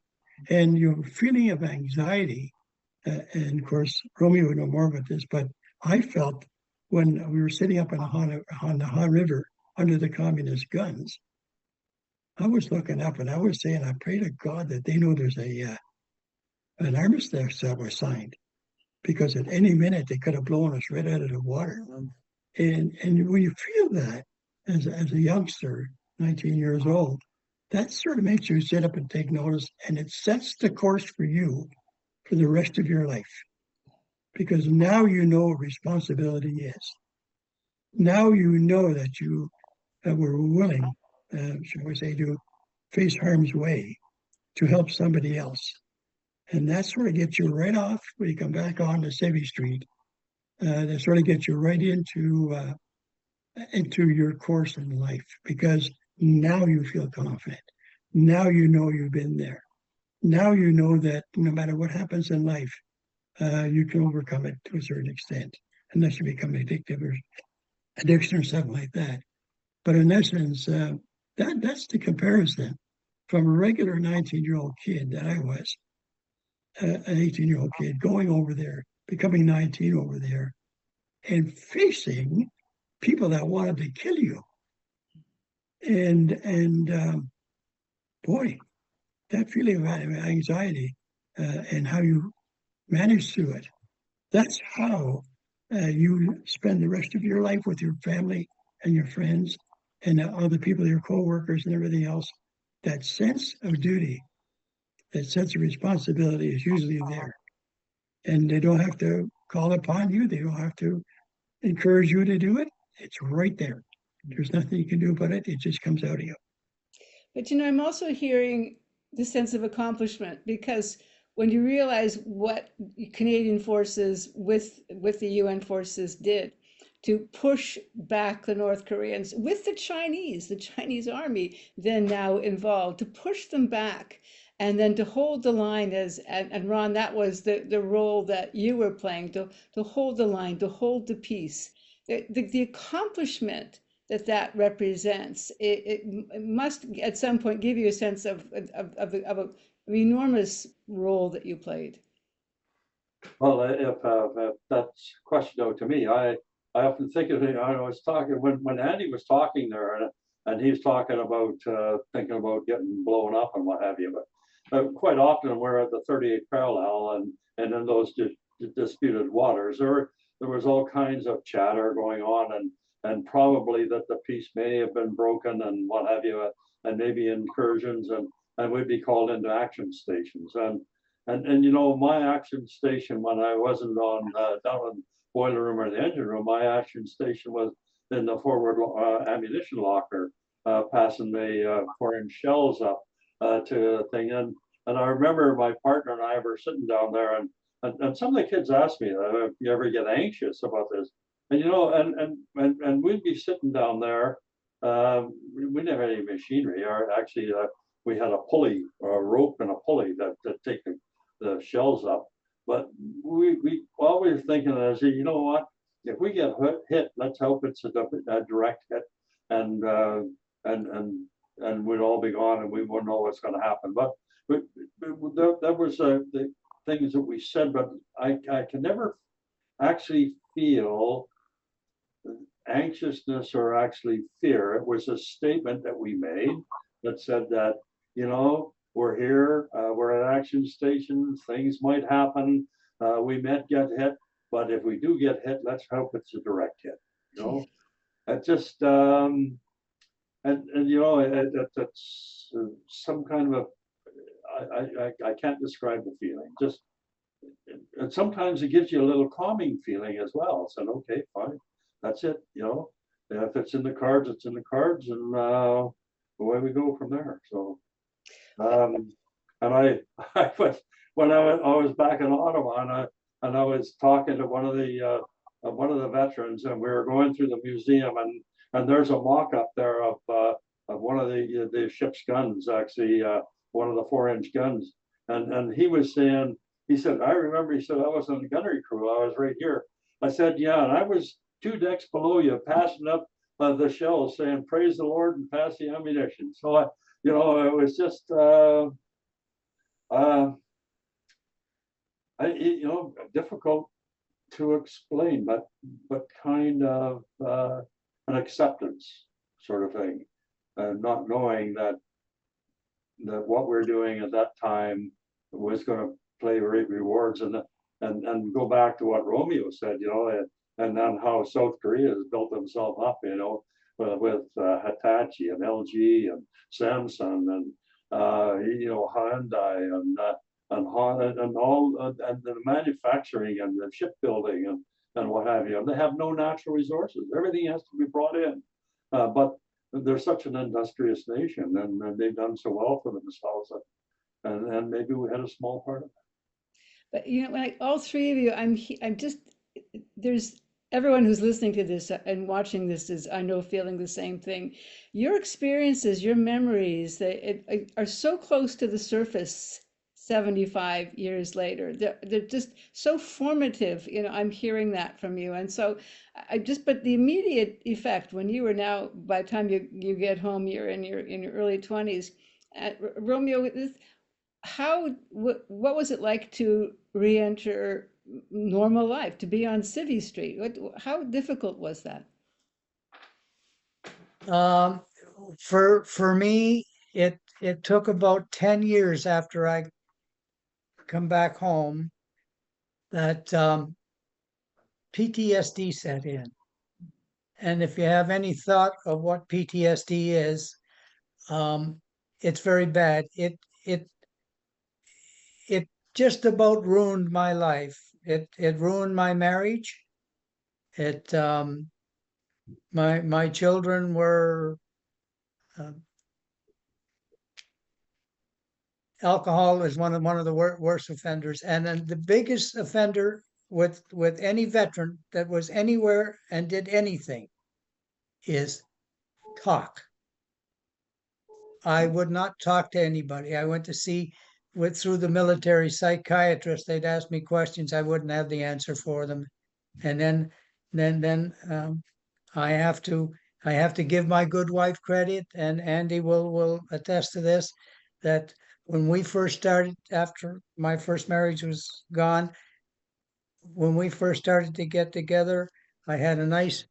And your feeling of anxiety, and of course, Romeo would know more about this, but I felt when we were sitting up on the Han River under the communist guns, I was looking up and I was saying, I pray to God that they know there's an armistice that was signed, because at any minute they could have blown us right out of the water. And when you feel that as a youngster, 19 years old, that sort of makes you sit up and take notice, and it sets the course for you for the rest of your life. Because now you know what responsibility is. Now you know that you were willing, shall we say, to face harm's way to help somebody else. And that sort of gets you right off when you come back on to Sevy Street. That sort of gets you right into your course in life, because now you feel confident. Now you know you've been there. Now you know that no matter what happens in life, you can overcome it to a certain extent, unless you become addiction or something like that. But in essence, that's the comparison from a regular 19-year-old kid that I was, an 18-year-old kid going over there, becoming 19 over there, and facing people that wanted to kill you. And boy, that feeling of anxiety and how you manage through it, that's how you spend the rest of your life with your family and your friends and other people, your co-workers and everything else. That sense of duty, that sense of responsibility is usually there. And they don't have to call upon you. They don't have to encourage you to do it. It's right there. There's nothing you can do about it. It just comes out of you. But I'm also hearing the sense of accomplishment, because when you realize what Canadian forces with the UN forces did to push back the North Koreans with the Chinese army then now involved, to push them back and then to hold the line, and Ron, that was the role that you were playing, to hold the line, to hold the peace. The accomplishment that represents, it must at some point give you a sense of an enormous role that you played. Well, if that's a question out to me, I often think of it. I was talking when Andy was talking there, and he was talking about thinking about getting blown up and what have you. But quite often we're at the 38th parallel, and in those disputed waters, there was all kinds of chatter going on, and probably that the peace may have been broken and what have you, and maybe incursions, and we'd be called into action stations. And my action station when I wasn't on down in the boiler room or the engine room, my action station was in the forward ammunition locker, passing the foreign shells up to a thing. And I remember my partner and I were sitting down there, and some of the kids asked me, if you ever get anxious about this? And we'd be sitting down there. We didn't have any machinery, or actually we had a pulley, or a rope and a pulley that take the shells up. but we always thinking as you know what, if we get hit, let's hope it's a direct hit, and we'd all be gone and we wouldn't know what's going to happen. But that was the things that we said, but I can never actually feel anxiousness or actually fear. It was a statement that we made that said that, you know, we're here, we're at action station, things might happen, we might get hit, but if we do get hit, let's hope it's a direct hit. You know, it just and you know, that's some kind of I can't describe the feeling. Just and sometimes it gives you a little calming feeling as well. So okay, fine, that's it. You know, if it's in the cards, it's in the cards, and away we go from there. So, and I was when I was back in Ottawa, and I was talking to one of the veterans, and we were going through the museum, and there's a mock-up there of one of the ship's guns, actually, one of the 4-inch guns, and he was saying. He said, I remember, he said, I was on the gunnery crew. I was right here. I said, yeah, and I was 2 decks below you, passing up the shells, saying, praise the Lord, and pass the ammunition. So, you know, it was just, you know, difficult to explain, but kind of an acceptance sort of thing, not knowing that what we're doing at that time was going to play great rewards, and go back to what Romeo said, you know, and then how South Korea has built themselves up, you know, with Hitachi and LG and Samsung and you know, Hyundai and Honda and all and the manufacturing and the shipbuilding and what have you. And they have no natural resources. Everything has to be brought in, but they're such an industrious nation, and they've done so well for themselves, and maybe we had a small part of it. But you know, like all three of you, I'm just there's everyone who's listening to this and watching this is, I know, feeling the same thing. Your experiences, your memories, they are so close to the surface 75 years later. They're just so formative. You know, I'm hearing that from you. And so but the immediate effect when you were now, by the time you get home, you're in your early 20s. Romeo, what was it like to re-enter normal life, to be on Civvy Street? How difficult was that? For me, it took about 10 years after I come back home that PTSD set in. And if you have any thought of what PTSD is, it's very bad. It just about ruined my life. It ruined my marriage. My children were alcohol is one of the worst offenders, and then the biggest offender with any veteran that was anywhere and did anything is talk. I would not talk to anybody. I went to see through the military psychiatrist. They'd ask me questions. I wouldn't have the answer for them, and then I have to give my good wife credit, and Andy will attest to this, that when we first started, after my first marriage was gone, when we first started to get together, I had a nice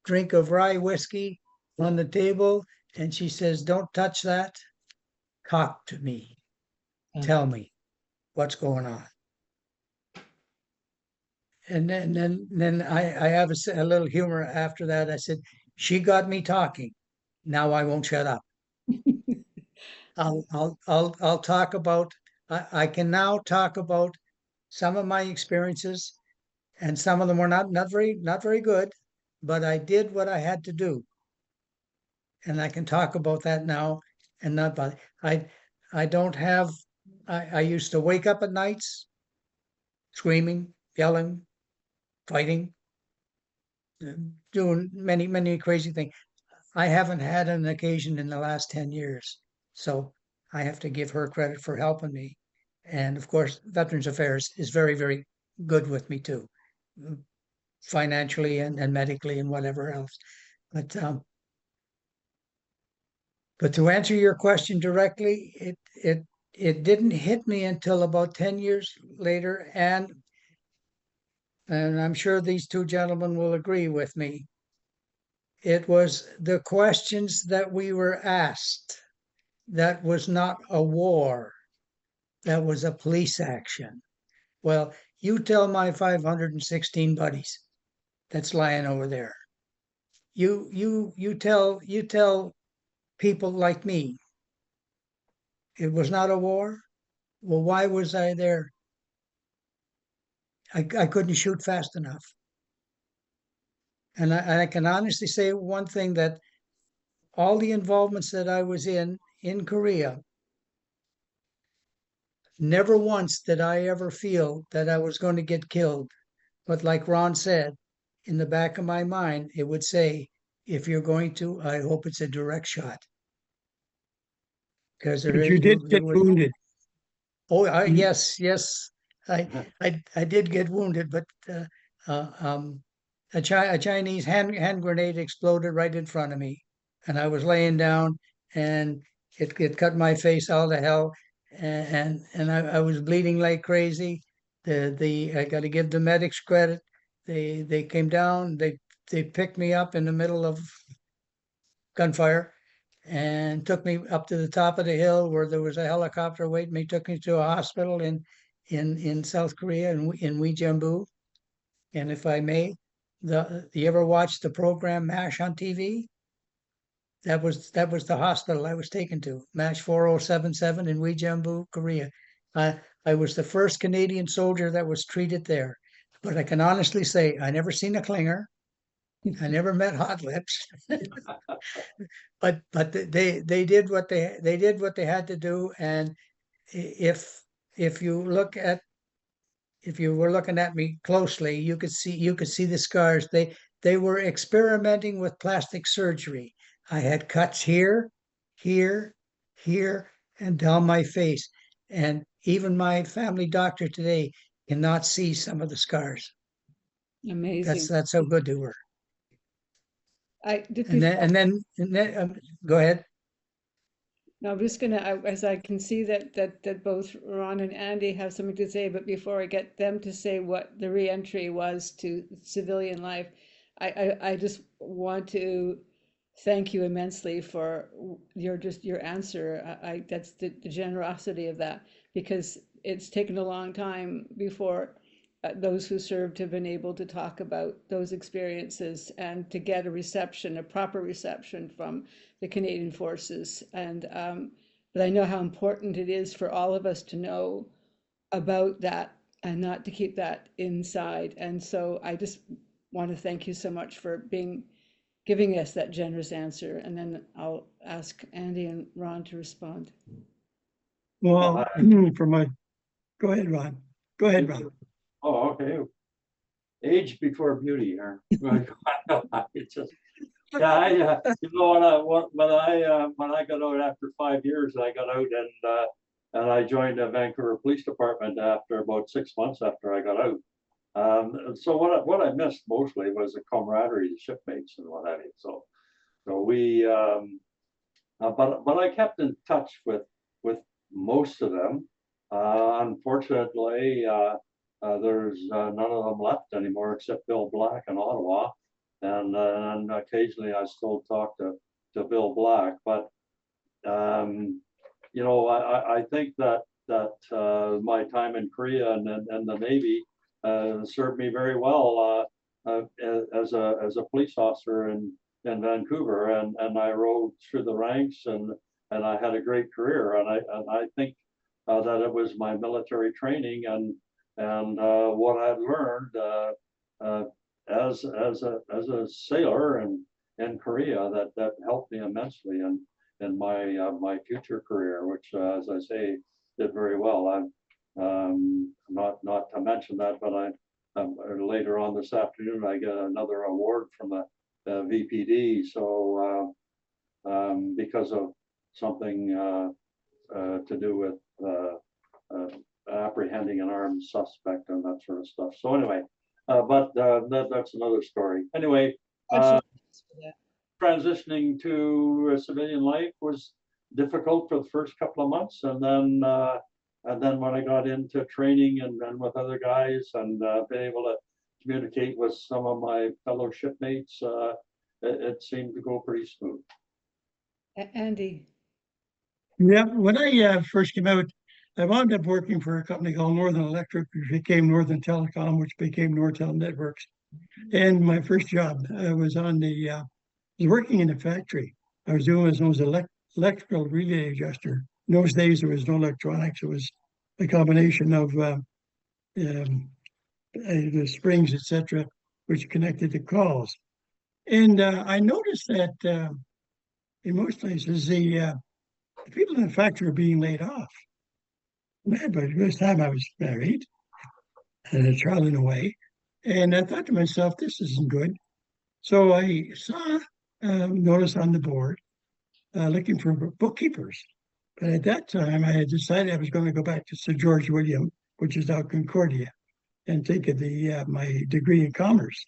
drink of rye whiskey on the table, and she says, "Don't touch that. Talk to me. Tell me what's going on." And then I have a little humor after that. I said, "She got me talking. Now I won't shut up." I'll talk about. I can now talk about some of my experiences, and some of them were not very good, but I did what I had to do, and I can talk about that now, and not bother. I don't have. I used to wake up at nights, screaming, yelling, fighting, doing many crazy things. I haven't had an occasion in the last 10 years. So I have to give her credit for helping me. And of course, Veterans Affairs is very, very good with me too, financially and medically and whatever else. But to answer your question directly, it didn't hit me until about 10 years later, and I'm sure these two gentlemen will agree with me. It was the questions that we were asked. That was not a war. That was a police action. Well, you tell my 516 buddies that's lying over there. You tell people like me it was not a war. Well, why was I there? I couldn't shoot fast enough. And I can honestly say one thing, that all the involvements that I was in Korea, never once did I ever feel that I was going to get killed. But like Ron said, in the back of my mind, it would say, if you're going to, I hope it's a direct shot. Because But you did get wounded. Oh, yes. I did get wounded, but a Chinese hand grenade exploded right in front of me, and I was laying down, and it cut my face all to hell, and I was bleeding like crazy. I got to give the medics credit. They came down. They picked me up in the middle of gunfire and took me up to the top of the hill where there was a helicopter waiting me, took me to a hospital in South Korea, in Weijambu. And if I may, you ever watched the program MASH on TV? That was the hospital I was taken to, MASH 4077 in Weijambu, Korea. I was the first Canadian soldier that was treated there. But I can honestly say I never seen a clinger. I never met hot lips. but they did what they had to do. And if you were looking at me closely, you could see the scars. They were experimenting with plastic surgery. I had cuts here, and down my face. And even my family doctor today cannot see some of the scars. Amazing. That's how good they were. Go ahead. No, I'm just gonna, as I can see that both Ron and Andy have something to say, but before I get them to say what the reentry was to civilian life, I just want to thank you immensely for your answer. That's the generosity of that, because it's taken a long time before those who served have been able to talk about those experiences and to get a proper reception from the Canadian Forces. And but I know how important it is for all of us to know about that and not to keep that inside. And so I just want to thank you so much for giving us that generous answer. And then I'll ask Andy and Ron to respond. Well, go ahead, Ron. Go ahead, Ron. Oh, okay. Age before beauty, here. It's just, yeah. When I got out after 5 years, I got out and I joined the Vancouver Police Department after about 6 months after I got out. So what I missed mostly was the camaraderie, the shipmates, and what have you. So we, but I kept in touch with most of them. Unfortunately. There's none of them left anymore except Bill Black in Ottawa, and occasionally I still talk to Bill Black. But I think that my time in Korea and the Navy served me very well as a police officer in Vancouver, and I rode through the ranks and I had a great career, and I think that it was my military training and what I've learned as a sailor in Korea that helped me immensely in my future career, which as I say did very well. I'm not to mention that, but later on this afternoon I get another award from the VPD. So because of something to do with apprehending an armed suspect and that sort of stuff. So anyway, that's another story. Anyway, transitioning to civilian life was difficult for the first couple of months, and then when I got into training and with other guys and been able to communicate with some of my fellow shipmates, it seemed to go pretty smooth. Andy. Yeah, when I first came out, I wound up working for a company called Northern Electric, which became Northern Telecom, which became Nortel Networks. And my first job, I was working in a factory. I was doing those electrical relay adjuster. In those days, there was no electronics. It was a combination of the springs, etc., which connected to calls. And I noticed that in most places, the people in the factory were being laid off. Man, but this time I was married and a child in a way. And I thought to myself, this isn't good. So I saw notice on the board looking for bookkeepers. But at that time, I had decided I was going to go back to Sir George William, which is now Concordia, and take my degree in commerce.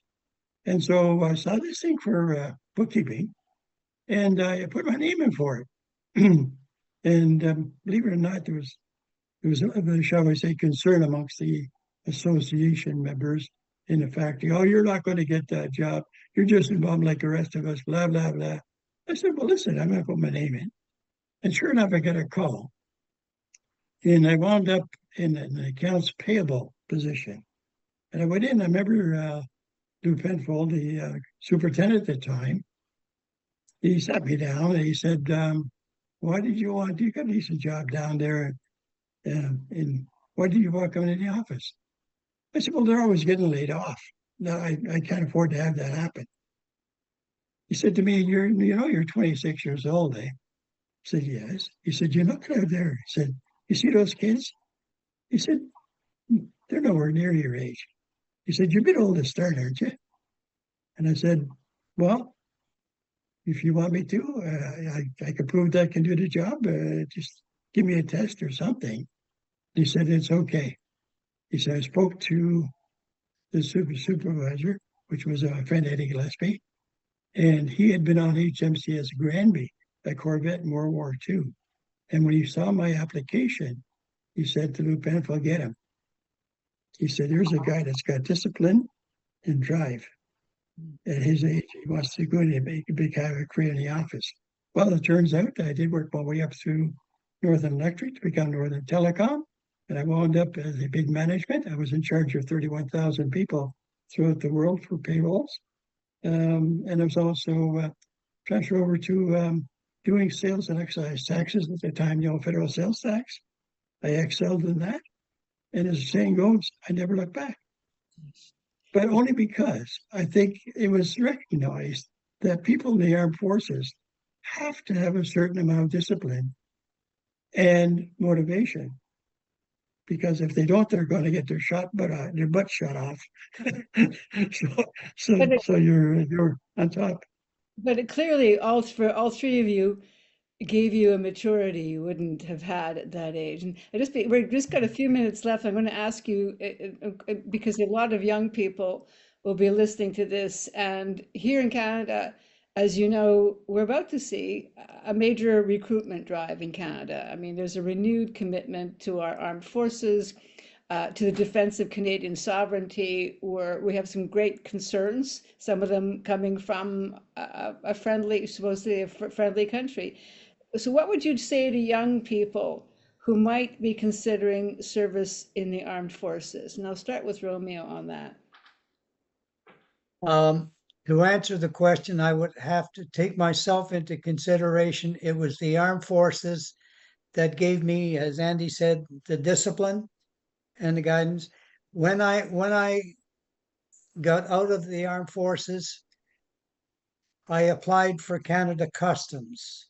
And so I saw this thing for bookkeeping, and I put my name in for it. And believe it or not, there was a, shall we say, concern amongst the association members in the factory. Oh, you're not going to get that job. You're just involved like the rest of us, blah, blah, blah. I said, well, listen, I'm going to put my name in. And sure enough, I got a call. And I wound up in an accounts payable position. And I went in, I remember Lou Penfold, the superintendent at the time, he sat me down and he said, why did you want, you got a decent job down there, and why did you want coming to the office? I said, well, they're always getting laid off. No, I can't afford to have that happen. He said to me, you're 26 years old, eh? I said, yes. He said, you're looking out there. He said, you see those kids? He said, they're nowhere near your age. He said, you're a bit old to start, aren't you? And I said, well, if you want me to, I can prove that I can do the job. Just give me a test or something. He said, it's okay. He said, I spoke to the supervisor, which was a friend Eddie Gillespie, and he had been on HMCS Granby, a Corvette in World War II. And when he saw my application, he said to Lou Penfold, get him. He said, there's a guy that's got discipline and drive. At his age, he wants to go and make a big career in the office. Well, it turns out I did work my way up through Northern Electric to become Northern Telecom, and I wound up as a big management. I was in charge of 31,000 people throughout the world for payrolls. And I was also transferred over to doing sales and excise taxes at the time, federal sales tax. I excelled in that. And as the saying goes, I never looked back. But only because I think it was recognized that people in the armed forces have to have a certain amount of discipline and motivation. Because if they don't, they're going to get their butt shot off. so you're on top. But it clearly, all three of you gave you a maturity you wouldn't have had at that age. And we've just got a few minutes left. I'm going to ask you, because a lot of young people will be listening to this, and here in Canada, as you know, we're about to see a major recruitment drive in Canada. I mean, there's a renewed commitment to our armed forces, to the defense of Canadian sovereignty, where we have some great concerns, some of them coming from supposedly a friendly country. So what would you say to young people who might be considering service in the armed forces? And I'll start with Romeo on that. To answer the question, I would have to take myself into consideration. It was the armed forces that gave me, as Andy said, the discipline and the guidance. When I got out of the armed forces, I applied for Canada Customs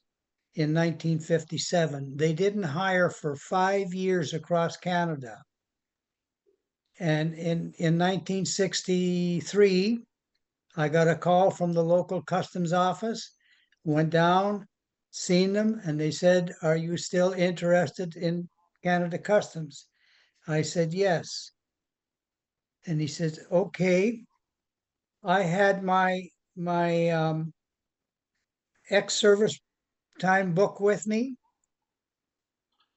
in 1957. They didn't hire for 5 years across Canada. And in 1963, I got a call from the local customs office, went down, seen them, and they said, are you still interested in Canada Customs? I said, yes. And he says, okay. I had my ex-service time book with me.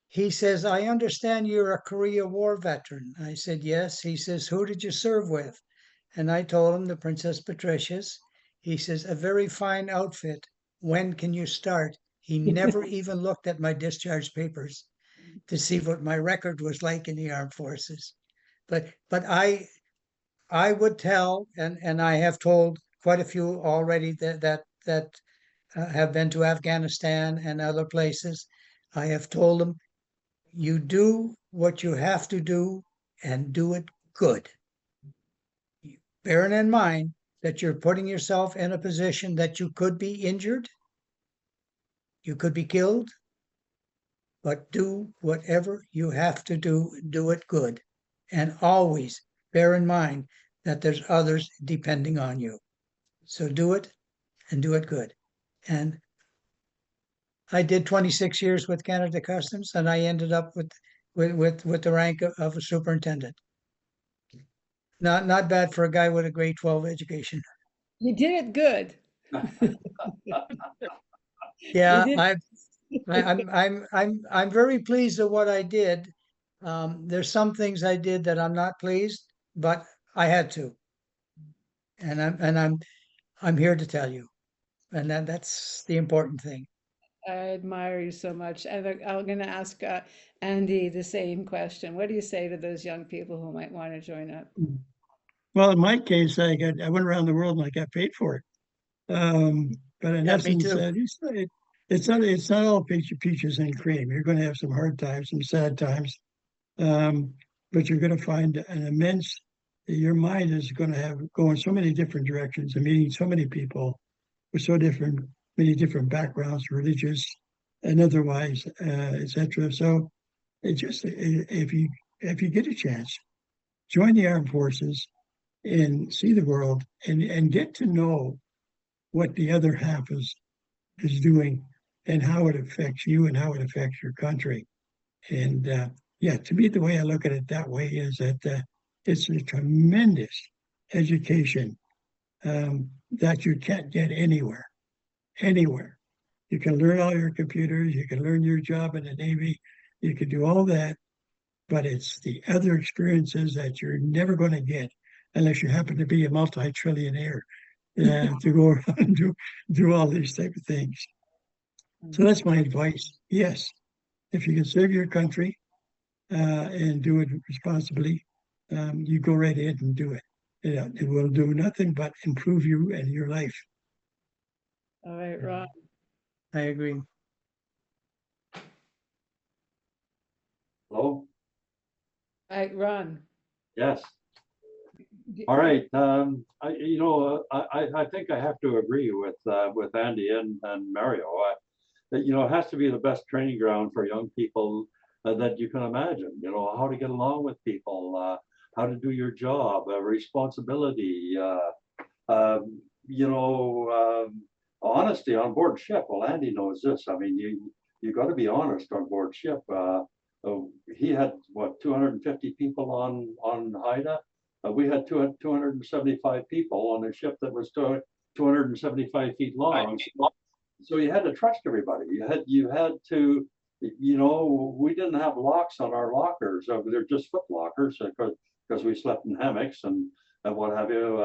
He says, I understand you're a Korea War veteran. I said, yes. He says, who did you serve with? And I told him the Princess Patricia's. He says, a very fine outfit. When can you start? He never even looked at my discharge papers to see what my record was like in the armed forces. But I would tell, and I have told quite a few already that have been to Afghanistan and other places. I have told them, you do what you have to do and do it good. Bearing in mind that you're putting yourself in a position that you could be injured, you could be killed, but do whatever you have to do it good. And always bear in mind that there's others depending on you. So do it and do it good. And I did 26 years with Canada Customs, and I ended up with the rank of a superintendent. Not bad for a guy with a grade 12 education. You did it good. Yeah, You did. I'm very pleased at what I did. There's some things I did that I'm not pleased, but I had to, and I'm here to tell you, and that's the important thing. I admire you so much. And I'm going to ask Andy the same question. What do you say to those young people who might want to join up? Well, in my case, I went around the world and I got paid for it. But in Yeah, me essence, too. it's not all peaches and cream. You're going to have some hard times, some sad times, but you're going to find an immense. Your mind is going to go in so many different directions and meeting so many people with many different backgrounds, religious and otherwise, etc. So if you get a chance, join the armed forces and see the world and get to know what the other half is doing and how it affects you and how it affects your country. And yeah, to me, the way I look at it that way is that it's a tremendous education that you can't get anywhere. Anywhere. You can learn all your computers, you can learn your job in the Navy, you can do all that, but it's the other experiences that you're never going to get unless you happen to be a multi-trillionaire to go around and do all these type of things. So that's my advice. Yes, if you can serve your country and do it responsibly, you go right ahead and do it. It will do nothing but improve you and your life. All right, Ron. I agree. Hello? All right, Ron. Yes. All right. I think I have to agree with Andy and Mario. It has to be the best training ground for young people that you can imagine. How to get along with people, how to do your job, responsibility. Honesty on board ship. Well, Andy knows this. I mean, you got to be honest on board ship. He had 250 people on Haida. We had 275 people on a ship that was 275 feet long. So you had to trust everybody. You had to, we didn't have locks on our lockers. They're just foot lockers because we slept in hammocks and what have you.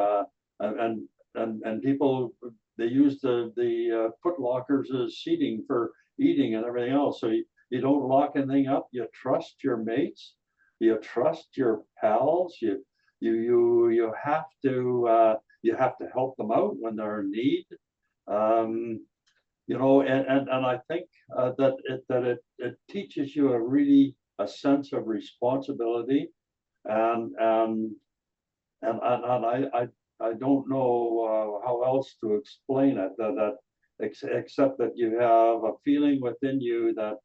And people, they used the foot lockers as seating for eating and everything else. So you don't lock anything up. You trust your mates. You trust your pals. You have to help them out when they're in need. And I think that it teaches you a sense of responsibility, and I don't know how else to explain it except that you have a feeling within you that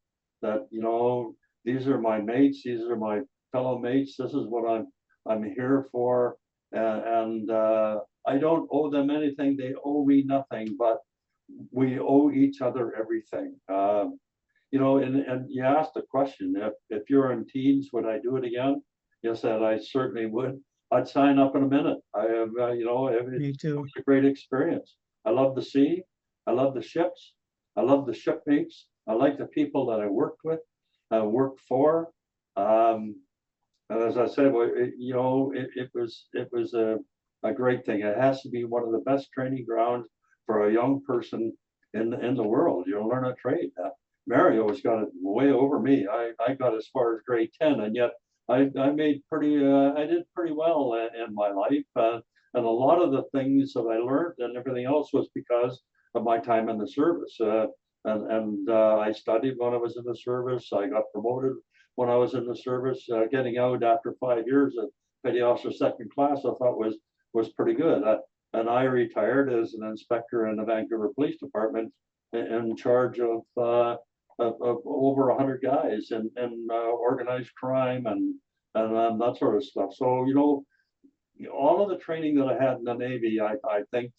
these are my mates, these are my fellow mates, this is what I'm here for, and I don't owe them anything, they owe me nothing, but we owe each other everything. you know, and you asked the question, if you're in teens, would I do it again? Yes, that I certainly would. I'd sign up in a minute. I have, you know, it Me too. was a great experience. I love the sea. I love the ships. I love the shipmates. I like the people that I worked with, worked for. And as I said, you know, it was a great thing. It has to be one of the best training grounds for a young person in the world. You know, learn a trade. Mario's got it way over me. I got as far as grade 10, and yet I made pretty I did pretty well in my life. And a lot of the things that I learned and everything else was because of my time in the service. And I studied when I was in the service. I got promoted when I was in the service. Getting out after 5 years of petty officer second class, I thought was pretty good. And I retired as an inspector in the Vancouver Police Department in charge of over 100 guys and organized crime and that sort of stuff. So, you know, all of the training that I had in the Navy, I think,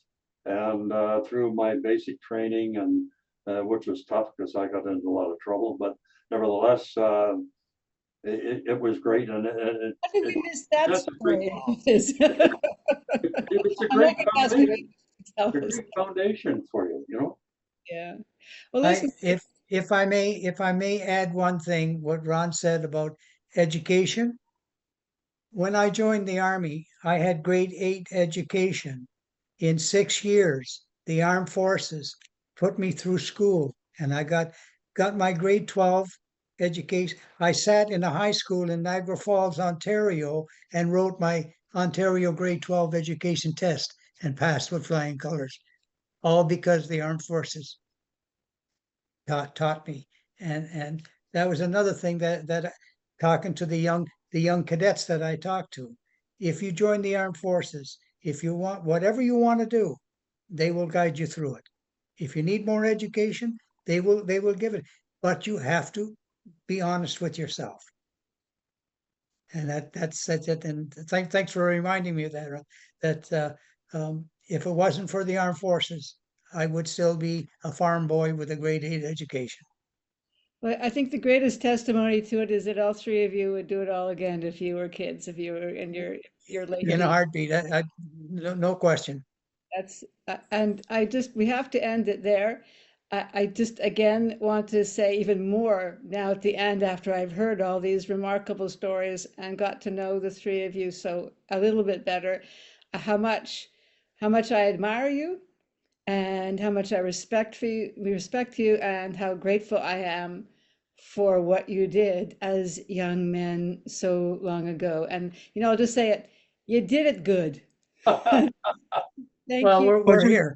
and through my basic training, and which was tough because I got into a lot of trouble, but nevertheless, it was great. And I think we missed that that's a great, story. it was a I'm great not gonna ask you foundation, to tell a us. great foundation for you, you know. Yeah. Well, listen, If I may add one thing, what Ron said about education. When I joined the Army, I had grade 8 education. In 6 years, the Armed Forces put me through school, and I got my grade 12 education. I sat in a high school in Niagara Falls, Ontario, and wrote my Ontario grade 12 education test and passed with flying colors, all because the Armed Forces taught me. And that was another thing that talking to the young cadets that I talked to. If you join the Armed Forces, if you want whatever you want to do, they will guide you through it. If you need more education, they will give it. But you have to be honest with yourself. And that's it. And thanks for reminding me of that. That if it wasn't for the Armed Forces, I would still be a farm boy with a grade 8 education. well, I think the greatest testimony to it is that all three of you would do it all again if you were kids, if you were in your late In a teens. heartbeat, no question. That's and we have to end it there. I just again want to say even more now at the end after I've heard all these remarkable stories and got to know the three of you so a little bit better, how much I admire you and how much I respect you and how grateful I am for what you did as young men so long ago. And you know, I'll just say it, you did it good. Thank Well, you. we're here.